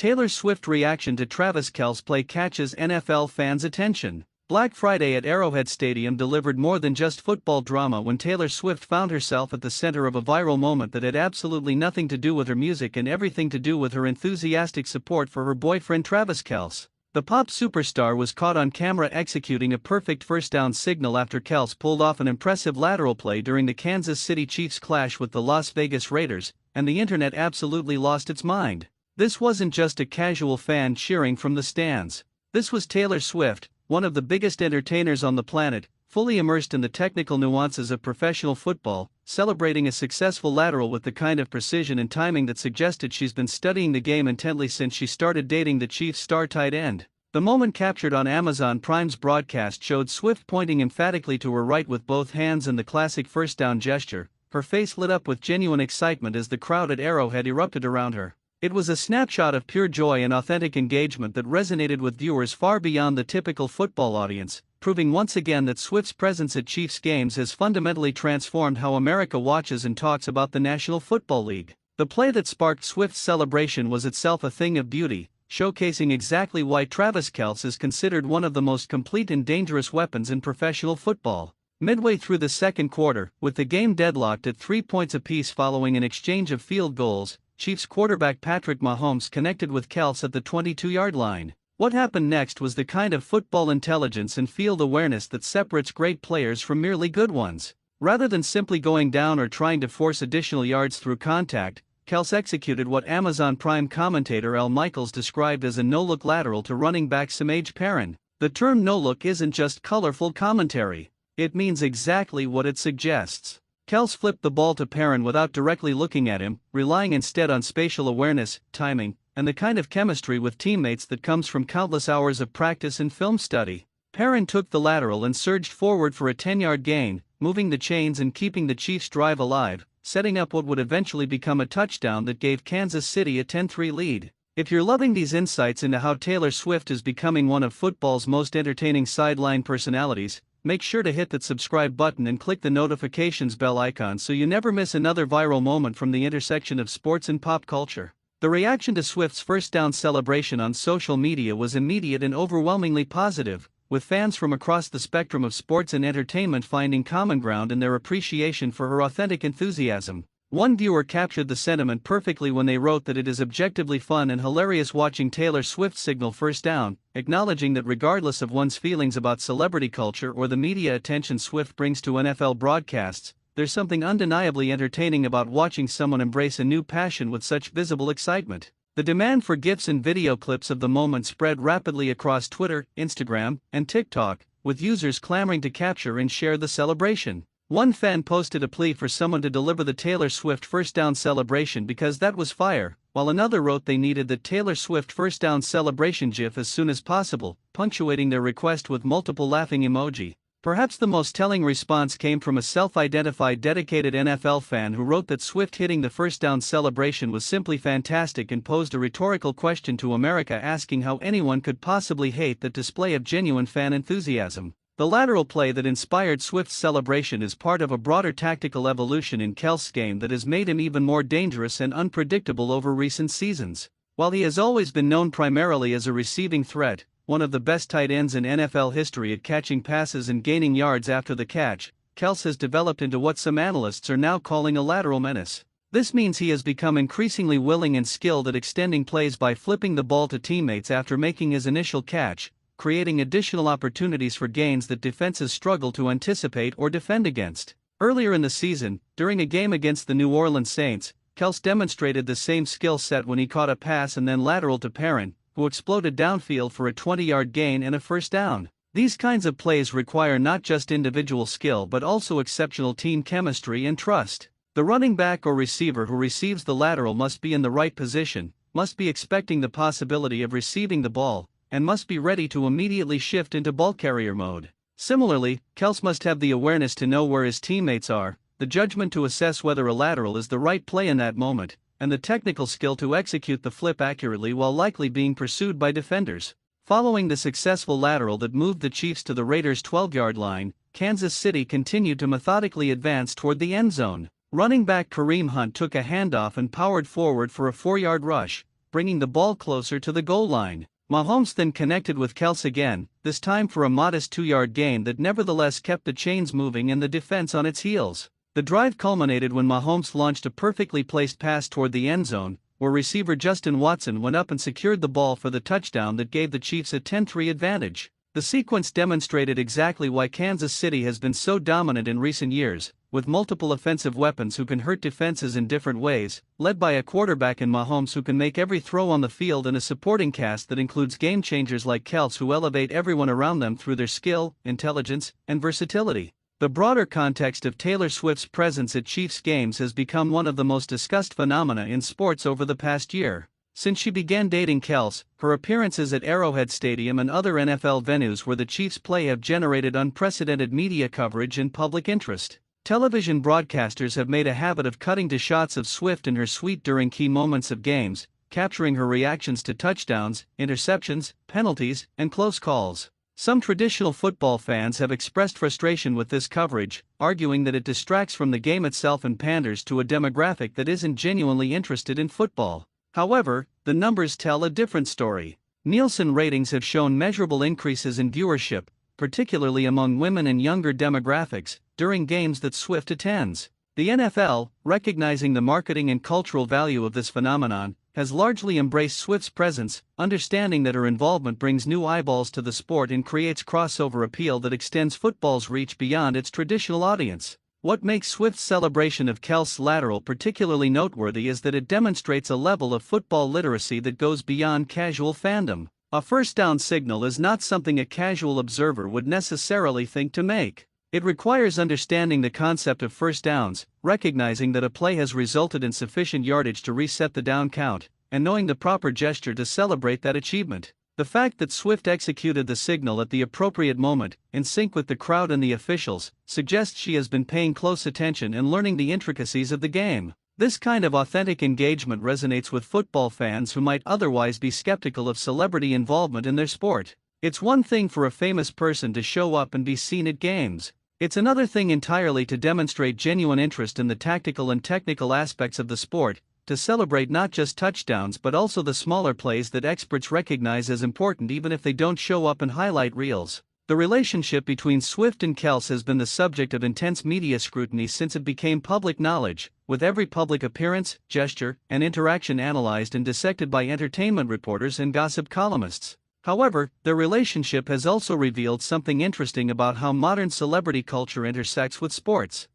Taylor Swift reaction to Travis Kelce play catches NFL fans' attention. Black Friday at Arrowhead Stadium delivered more than just football drama when Taylor Swift found herself at the center of a viral moment that had absolutely nothing to do with her music and everything to do with her enthusiastic support for her boyfriend Travis Kelce. The pop superstar was caught on camera executing a perfect first down signal after Kelce pulled off an impressive lateral play during the Kansas City Chiefs' clash with the Las Vegas Raiders, and the internet absolutely lost its mind. This wasn't just a casual fan cheering from the stands. This was Taylor Swift, one of the biggest entertainers on the planet, fully immersed in the technical nuances of professional football, celebrating a successful lateral with the kind of precision and timing that suggested she's been studying the game intently since she started dating the Chiefs' star tight end. The moment captured on Amazon Prime's broadcast showed Swift pointing emphatically to her right with both hands in the classic first down gesture, her face lit up with genuine excitement as the crowd at Arrowhead erupted around her. It was a snapshot of pure joy and authentic engagement that resonated with viewers far beyond the typical football audience, proving once again that Swift's presence at Chiefs games has fundamentally transformed how America watches and talks about the National Football League. The play that sparked Swift's celebration was itself a thing of beauty, showcasing exactly why Travis Kelce is considered one of the most complete and dangerous weapons in professional football. Midway through the second quarter, with the game deadlocked at 3 points apiece following an exchange of field goals, Chiefs quarterback Patrick Mahomes connected with Kelce at the 22-yard line. What happened next was the kind of football intelligence and field awareness that separates great players from merely good ones. Rather than simply going down or trying to force additional yards through contact, Kelce executed what Amazon Prime commentator Al Michaels described as a no-look lateral to running back Samaje Perine. The term no-look isn't just colorful commentary. It means exactly what it suggests. Kelce flipped the ball to Perine without directly looking at him, relying instead on spatial awareness, timing, and the kind of chemistry with teammates that comes from countless hours of practice and film study. Perine took the lateral and surged forward for a 10-yard gain, moving the chains and keeping the Chiefs' drive alive, setting up what would eventually become a touchdown that gave Kansas City a 10-3 lead. If you're loving these insights into how Taylor Swift is becoming one of football's most entertaining sideline personalities, make sure to hit that subscribe button and click the notifications bell icon so you never miss another viral moment from the intersection of sports and pop culture. The reaction to Swift's first down celebration on social media was immediate and overwhelmingly positive, with fans from across the spectrum of sports and entertainment finding common ground in their appreciation for her authentic enthusiasm. One viewer captured the sentiment perfectly when they wrote that it is objectively fun and hilarious watching Taylor Swift signal first down, acknowledging that regardless of one's feelings about celebrity culture or the media attention Swift brings to NFL broadcasts, there's something undeniably entertaining about watching someone embrace a new passion with such visible excitement. The demand for GIFs and video clips of the moment spread rapidly across Twitter, Instagram, and TikTok, with users clamoring to capture and share the celebration. One fan posted a plea for someone to deliver the Taylor Swift first down celebration because that was fire, while another wrote they needed the Taylor Swift first down celebration GIF as soon as possible, punctuating their request with multiple laughing emoji. Perhaps the most telling response came from a self-identified dedicated NFL fan who wrote that Swift hitting the first down celebration was simply fantastic and posed a rhetorical question to America asking how anyone could possibly hate that display of genuine fan enthusiasm. The lateral play that inspired Swift's celebration is part of a broader tactical evolution in Kelce's game that has made him even more dangerous and unpredictable over recent seasons. While he has always been known primarily as a receiving threat, one of the best tight ends in NFL history at catching passes and gaining yards after the catch, Kelce has developed into what some analysts are now calling a lateral menace. This means he has become increasingly willing and skilled at extending plays by flipping the ball to teammates after making his initial catch, creating additional opportunities for gains that defenses struggle to anticipate or defend against. Earlier in the season, during a game against the New Orleans Saints, Kelce demonstrated the same skill set when he caught a pass and then lateraled to Perine, who exploded downfield for a 20-yard gain and a first down. These kinds of plays require not just individual skill but also exceptional team chemistry and trust. The running back or receiver who receives the lateral must be in the right position, must be expecting the possibility of receiving the ball, and must be ready to immediately shift into ball carrier mode. Similarly, Kelce must have the awareness to know where his teammates are, the judgment to assess whether a lateral is the right play in that moment, and the technical skill to execute the flip accurately while likely being pursued by defenders. Following the successful lateral that moved the Chiefs to the Raiders' 12-yard line, Kansas City continued to methodically advance toward the end zone. Running back Kareem Hunt took a handoff and powered forward for a 4-yard rush, bringing the ball closer to the goal line. Mahomes then connected with Kelce again, this time for a modest 2-yard gain that nevertheless kept the chains moving and the defense on its heels. The drive culminated when Mahomes launched a perfectly placed pass toward the end zone, where receiver Justin Watson went up and secured the ball for the touchdown that gave the Chiefs a 10-3 advantage. The sequence demonstrated exactly why Kansas City has been so dominant in recent years, with multiple offensive weapons who can hurt defenses in different ways, led by a quarterback in Mahomes who can make every throw on the field, and a supporting cast that includes game-changers like Kelce who elevate everyone around them through their skill, intelligence, and versatility. The broader context of Taylor Swift's presence at Chiefs games has become one of the most discussed phenomena in sports over the past year. Since she began dating Kelce, her appearances at Arrowhead Stadium and other NFL venues where the Chiefs play have generated unprecedented media coverage and public interest. Television broadcasters have made a habit of cutting to shots of Swift in her suite during key moments of games, capturing her reactions to touchdowns, interceptions, penalties, and close calls. Some traditional football fans have expressed frustration with this coverage, arguing that it distracts from the game itself and panders to a demographic that isn't genuinely interested in football. However, the numbers tell a different story. Nielsen ratings have shown measurable increases in viewership, particularly among women and younger demographics, during games that Swift attends. The NFL, recognizing the marketing and cultural value of this phenomenon, has largely embraced Swift's presence, understanding that her involvement brings new eyeballs to the sport and creates crossover appeal that extends football's reach beyond its traditional audience. What makes Swift's celebration of Kelce's lateral particularly noteworthy is that it demonstrates a level of football literacy that goes beyond casual fandom. A first down signal is not something a casual observer would necessarily think to make. It requires understanding the concept of first downs, recognizing that a play has resulted in sufficient yardage to reset the down count, and knowing the proper gesture to celebrate that achievement. The fact that Swift executed the signal at the appropriate moment, in sync with the crowd and the officials, suggests she has been paying close attention and learning the intricacies of the game. This kind of authentic engagement resonates with football fans who might otherwise be skeptical of celebrity involvement in their sport. It's one thing for a famous person to show up and be seen at games. It's another thing entirely to demonstrate genuine interest in the tactical and technical aspects of the sport, to celebrate not just touchdowns but also the smaller plays that experts recognize as important even if they don't show up in highlight reels. The relationship between Swift and Kelce has been the subject of intense media scrutiny since it became public knowledge, with every public appearance, gesture, and interaction analyzed and dissected by entertainment reporters and gossip columnists. However, their relationship has also revealed something interesting about how modern celebrity culture intersects with sports.